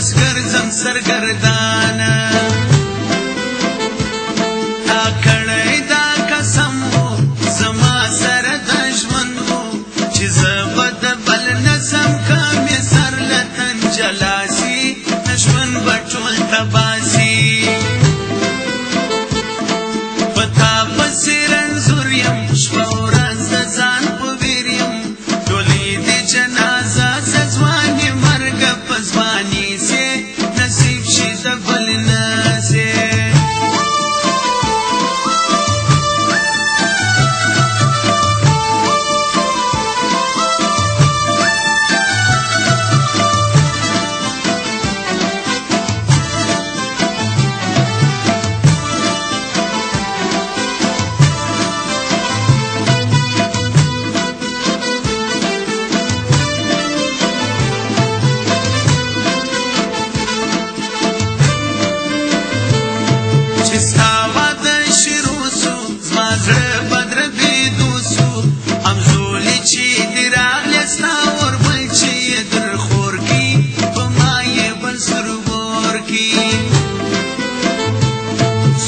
اوس ګرځم سرګردانه تا کړی دا قسم و زما سره د ژوند و چې زه به د بل نسم که مې سر له تن جلا سي ژوند به ټول تباسي په تا پسې رنځور یم شپه ورځ د ځان په ویر یم ډولۍ دې جنازه زه ځوان یې مرګه په ځواني سي نصیب شي د بل نه سي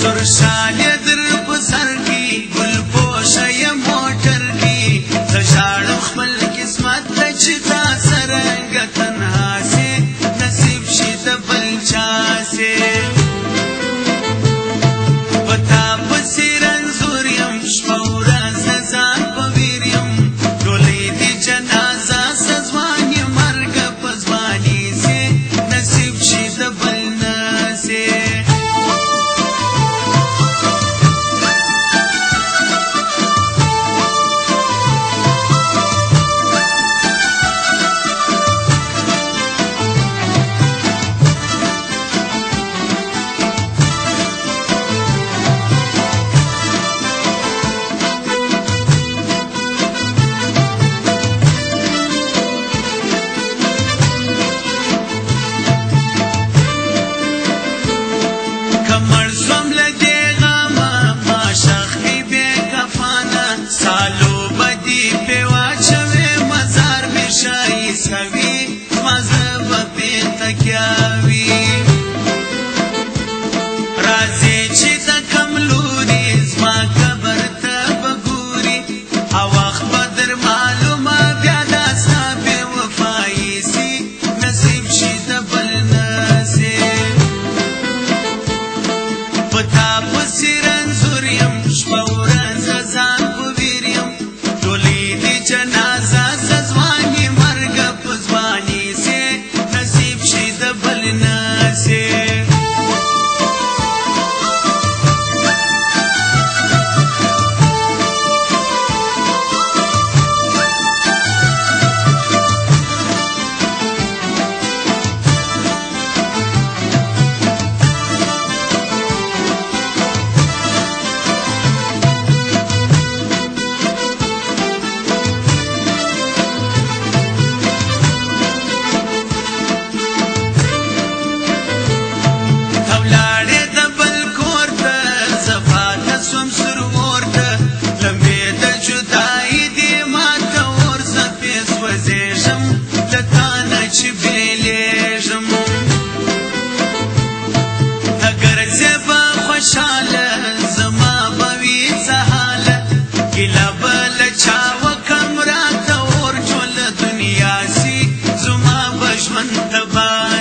سرشالی در پسر کی گل پوشه موٹر کی تشاڑم خپل قسمت تچتا سرنگ تنہا سے نصیب شید بلچا سے پتا پسی رنزوریم شپورا ززان پویریم ڈولی دی جنازہ سزوانی مرگ پزوانی سے نصیب شید بلنا سے سالو بدی پہ واچوے مزار میں شاہی سوی مذہب پہ تکیاوی رازی چی تا کملوری زما قبر تا بگوری اواخ بدر معلوم بیادا سا بے وفائی سی نصیب شی تا بلنا سی پتا پسی رنزوریم شپورن ززان جنازہ سزوانی مرگ پزوانی سے نصیب شید بلنا سے خوشاله زما بوي سهاله ګلا بل چا وکم راته ور ټول دنیا سي زما بشمن تبا